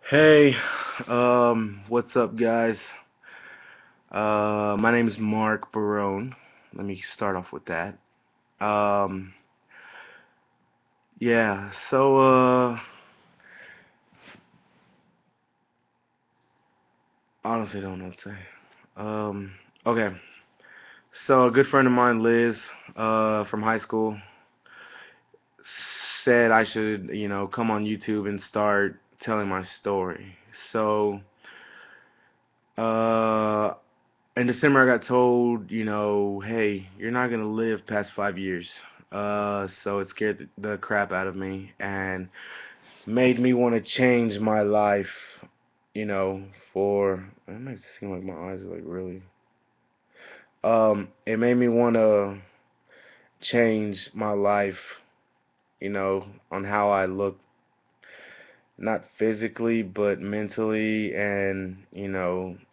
Hey, what's up, guys? My name is Marc Berron. Let me start off with that. Um, yeah, honestly don't know what to say. Okay, so a good friend of mine, Liz, from high school, said I should, come on YouTube and start telling my story. So, uh, in December, I got told, hey, you're not gonna live past 5 years. So it scared the crap out of me and made me want to change my life, for, it makes it seem like my eyes are like really, it made me want to change my life, on how I look, not physically, but mentally, and,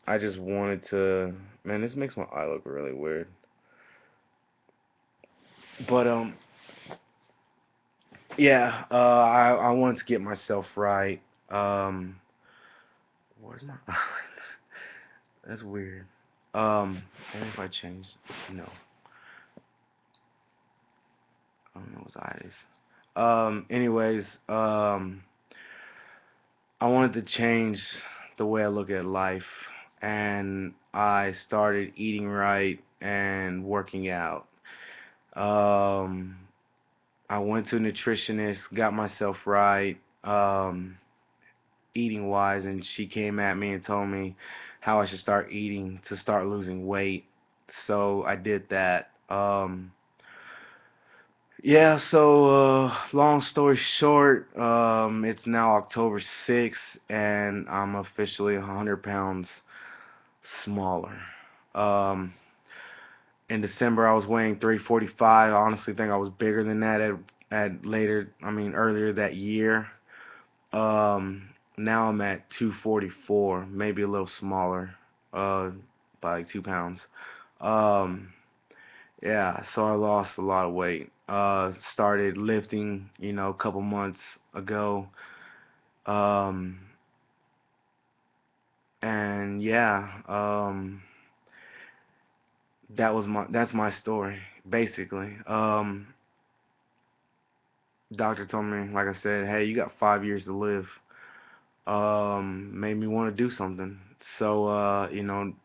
I just wanted to, man, this makes my eye look really weird. But, yeah, I wanted to get myself right. Um, where's my That's weird. Maybe if I change, no, I don't know what that is. Anyways, I wanted to change the way I look at life, and I started eating right and working out. Um, I went to a nutritionist, got myself right. Eating wise, and she came at me and told me how I should start eating to start losing weight. So I did that. Yeah, so long story short, it's now October 6th, and I'm officially 100 pounds smaller. Um, in December, I was weighing 345. I honestly think I was bigger than that earlier that year. Now I'm at 244, maybe a little smaller, uh, by like 2 pounds. Um, yeah, so I lost a lot of weight. Started lifting, a couple months ago. Um, and yeah, that's my story, basically. Doctor told me, like I said, hey, you got 5 years to live. Made me want to do something. So,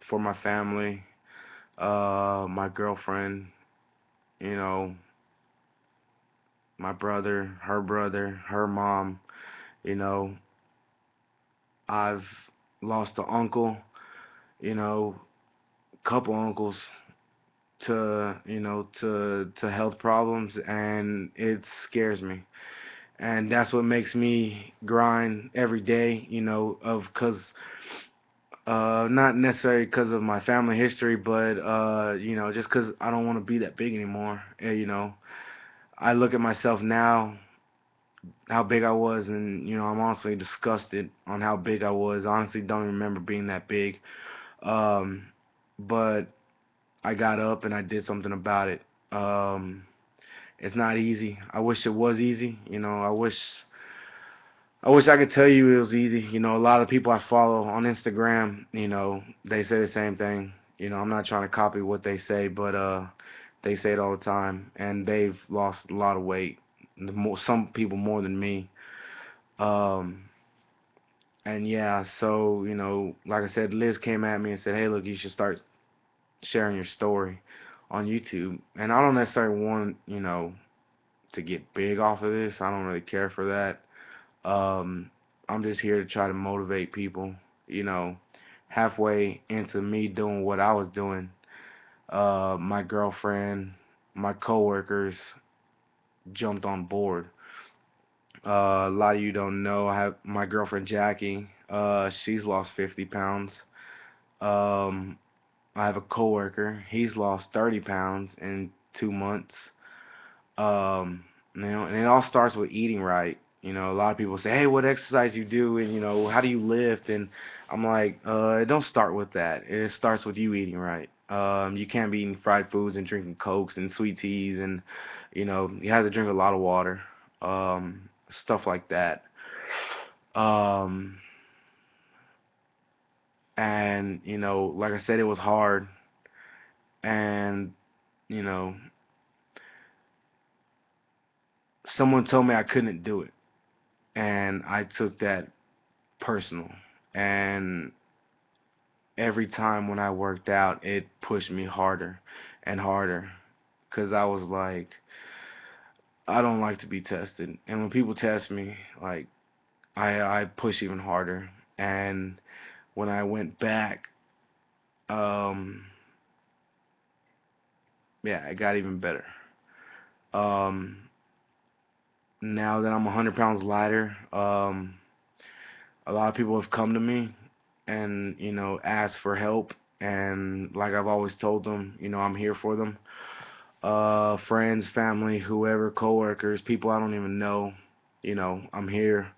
for my family, my girlfriend, you know, my brother, her mom, you know, I've lost an uncle, couple uncles to health problems, and it scares me. And that's what makes me grind every day, cause not necessarily because of my family history, but just because I don't want to be that big anymore. I look at myself now, how big I was, and I'm honestly disgusted on how big I was. I honestly don't remember being that big. Um, but I got up and I did something about it. Um, it's not easy. I wish it was easy. I wish I could tell you it was easy. A lot of people I follow on Instagram, they say the same thing. I'm not trying to copy what they say, but they say it all the time, and they've lost a lot of weight. Some people more than me. Um, and yeah, so like I said, Liz came at me and said, "Hey, look, you should start sharing your story on YouTube." And I don't necessarily want, to get big off of this. I don't really care for that. Um, I'm just here to try to motivate people. You know, halfway into me doing what I was doing, my girlfriend, my coworkers jumped on board. A lot of you don't know. I have my girlfriend Jackie. She's lost 50 pounds. Um, I have a coworker. He's lost 30 pounds in 2 months. And it all starts with eating right. A lot of people say, "Hey, what exercise you do?" And how do you lift? And I'm like, it don't start with that. It starts with you eating right. You can't be eating fried foods and drinking cokes and sweet teas, and you have to drink a lot of water, stuff like that. Um, And, like I said, it was hard. And, you know, someone told me I couldn't do it. And I took that personal. And every time when I worked out, it pushed me harder and harder. Because I was like, I don't like to be tested. And when people test me, like, I push even harder. And when I went back, um, yeah, it got even better. Um, Now that I'm 100 pounds lighter, a lot of people have come to me and, asked for help. And like I've always told them, I'm here for them. Friends, family, whoever, coworkers, people I don't even know, I'm here.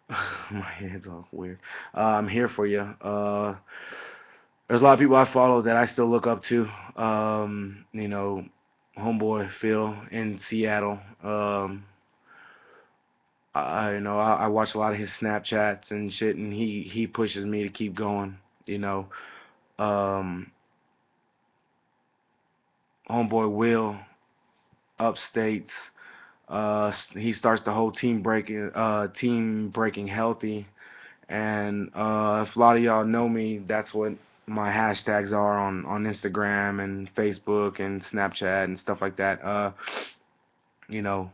My head's all weird. I'm here for you. There's a lot of people I follow that I still look up to. Homeboy Phil in Seattle. I watch a lot of his Snapchats and shit, and he pushes me to keep going. You know, um, Homeboy Will upstates. He starts the whole team breaking healthy. And if a lot of y'all know me, that's what my hashtags are on Instagram and Facebook and Snapchat and stuff like that. You know,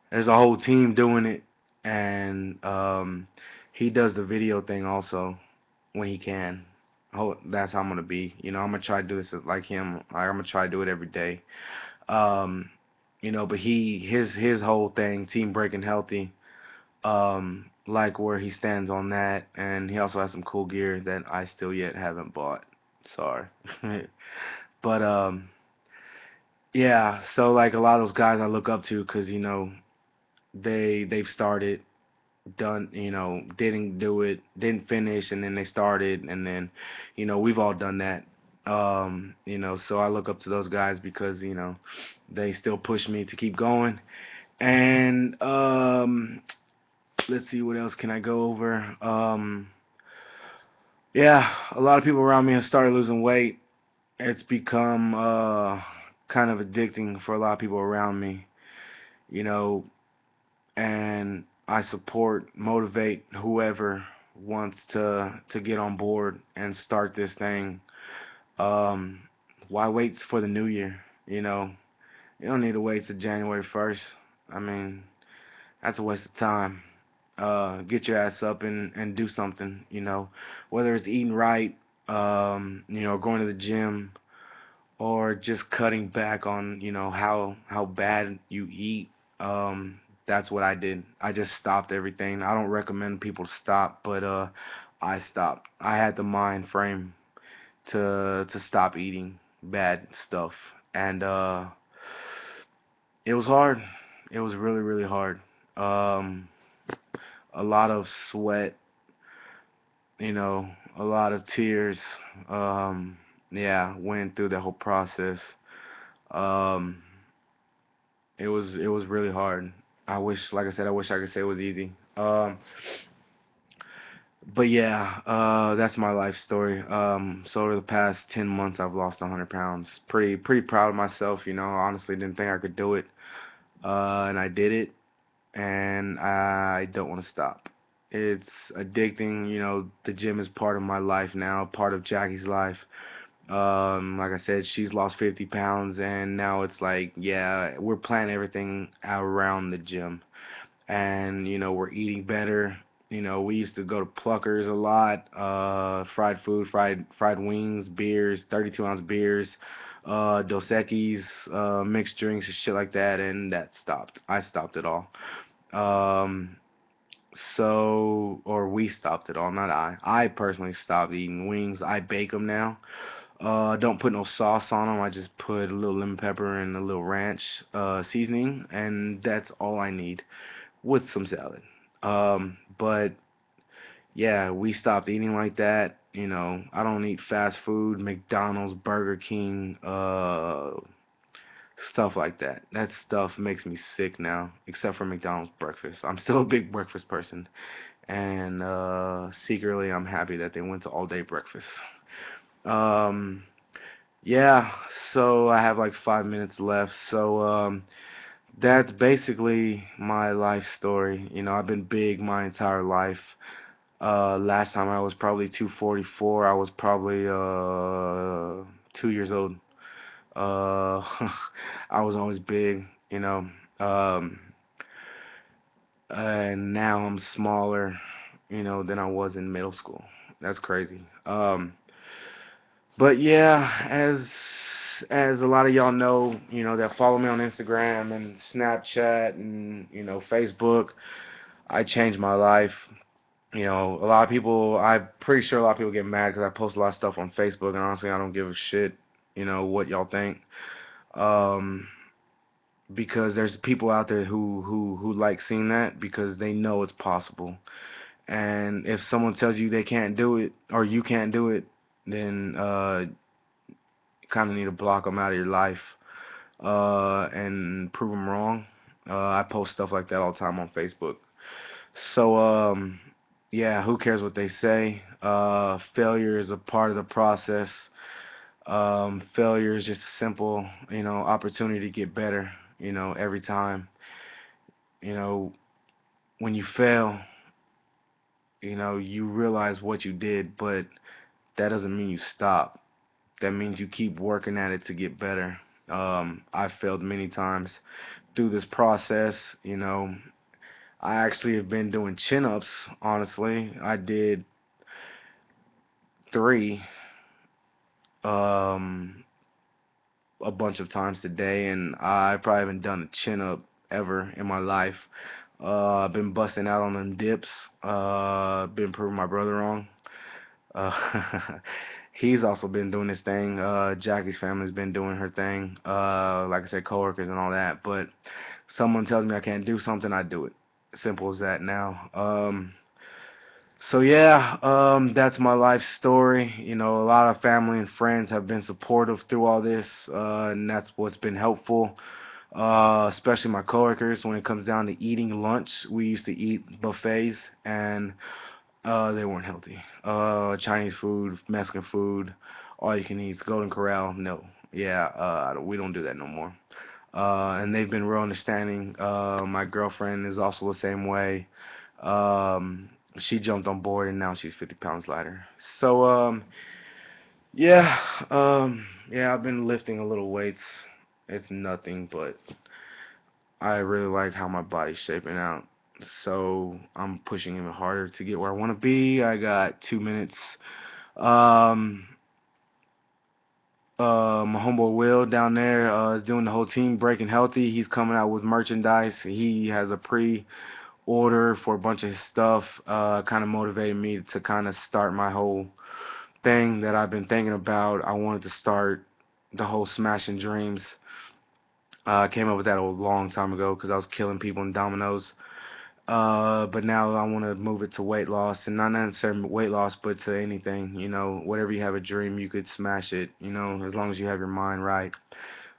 there's a whole team doing it, and he does the video thing also when he can. That's how I'm gonna be. I'm gonna try to do this like him. I'm gonna try to do it every day. Um, but his whole thing, team breaking healthy. Like where he stands on that, and he also has some cool gear that I still yet haven't bought. Sorry. But yeah, so like a lot of those guys I look up to, 'cause they've started, done, didn't do it, didn't finish, and then they started, and then we've all done that. So I look up to those guys because they still push me to keep going. And let's see, what else can I go over. Yeah, a lot of people around me have started losing weight. It's become kind of addicting for a lot of people around me, you know, and I support, motivate whoever wants to get on board and start this thing. Um, why wait for the new year? You don't need to wait till January 1st. I mean, that's a waste of time. Get your ass up and do something, whether it's eating right, going to the gym, or just cutting back on, how bad you eat. That's what I did. I just stopped everything. I don't recommend people to stop, but I stopped. I had the mind frame to stop eating bad stuff, and it was hard. It was really, really hard. Um, a lot of sweat, a lot of tears. Um, yeah, went through the whole process. Um, it was really hard. Like I said, I wish I could say it was easy. But yeah, that's my life story. So over the past 10 months, I've lost 100 pounds. Pretty proud of myself. Honestly, didn't think I could do it, and I did it, and I don't want to stop. It's addicting. The gym is part of my life now, part of Jackie's life. Like I said, she's lost 50 pounds, and now it's like, yeah, we're planning everything around the gym. And, we're eating better. We used to go to Pluckers a lot, fried food, fried wings, beers, 32-ounce beers, Dos Equis, mixed drinks and shit like that, and that stopped. I stopped it all. Um, or we stopped it all, not I. I personally stopped eating wings. I bake them now. Don't put no sauce on them. I just put a little lemon pepper and a little ranch seasoning, and that's all I need with some salad. But yeah, we stopped eating like that. I don't eat fast food, McDonald's, Burger King, stuff like that. That stuff makes me sick now, except for McDonald's breakfast. I'm still a big breakfast person, and secretly I'm happy that they went to all day breakfast. Um, yeah, so I have like 5 minutes left. So that's basically my life story. You know, I've been big my entire life. Last time I was probably 244. I was probably 2 years old. Uh, I was always big, you know. Um, and now I'm smaller, you know, than I was in middle school. That's crazy. But yeah, as a lot of y'all know, you know, that follow me on Instagram and Snapchat and, you know, Facebook, I changed my life. You know, a lot of people, I'm pretty sure a lot of people get mad because I post a lot of stuff on Facebook, and honestly, I don't give a shit, you know, what y'all think. Um, because there's people out there who like seeing that because they know it's possible. And if someone tells you they can't do it or you can't do it, then you kind of need to block them out of your life and prove them wrong. I post stuff like that all the time on Facebook. So yeah, who cares what they say? Failure is a part of the process. Failure is just a simple, you know, opportunity to get better, you know, every time. You know, when you fail, you know, you realize what you did, but that doesn't mean you stop. That means you keep working at it to get better. I failed many times through this process, you know. I actually have been doing chin-ups, honestly. I did three um a bunch of times today, and I probably haven't done a chin-up ever in my life. I've been busting out on them dips. Been proving my brother wrong. He's also been doing his thing. Jackie's family's been doing her thing. Like I said, coworkers and all that. But someone tells me I can't do something, I do it. Simple as that now. So yeah, that's my life story. You know, a lot of family and friends have been supportive through all this, and that's what's been helpful. Especially my coworkers when it comes down to eating lunch. We used to eat buffets, and they weren't healthy. Chinese food, Mexican food, all you can eat. Golden Corral, no. Yeah, we don't do that no more. And they've been real understanding. My girlfriend is also the same way. She jumped on board and now she's 50 pounds lighter. So, yeah, yeah, I've been lifting a little weights. It's nothing, but I really like how my body's shaping out. So I'm pushing even harder to get where I want to be. I got 2 minutes. Um, my homeboy Will down there is doing the whole team breaking healthy. He's coming out with merchandise. He has a pre-order for a bunch of his stuff. Kind of motivated me to kind of start my whole thing that I've been thinking about. I wanted to start the whole Smashing Dreams. I came up with that a long time ago because I was killing people in dominoes. But now I want to move it to weight loss, and not necessarily weight loss, but to anything, you know, whatever you have a dream, you could smash it, you know, as long as you have your mind right.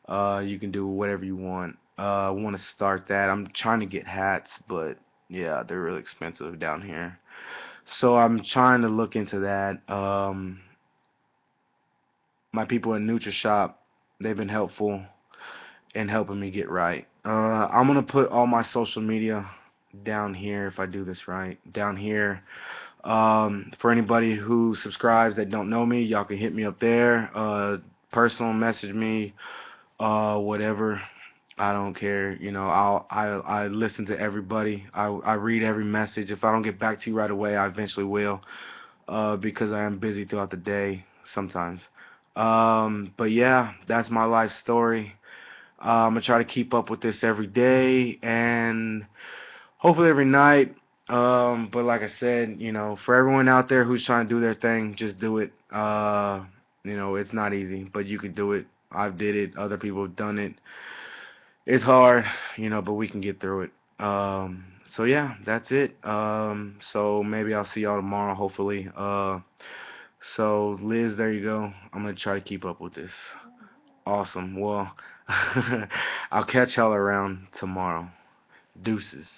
You can do whatever you want. I want to start that. I'm trying to get hats, but yeah, they're really expensive down here. So I'm trying to look into that. My people at NutriShop, they've been helpful in helping me get right. I'm gonna put all my social media down here if I do this right. Down here. For anybody who subscribes that don't know me, y'all can hit me up there. Personal message me, whatever. I don't care. You know, I listen to everybody. I read every message. If I don't get back to you right away, I eventually will. Because I am busy throughout the day sometimes. But yeah, that's my life story. I'm gonna try to keep up with this every day and hopefully every night. But like I said, you know, for everyone out there who's trying to do their thing, just do it. You know, it's not easy, but you can do it. I've did it. Other people have done it. It's hard, you know, but we can get through it. So yeah, that's it. So maybe I'll see y'all tomorrow, hopefully. So Liz, there you go. I'm gonna try to keep up with this. Awesome. Well, I'll catch y'all around tomorrow. Deuces.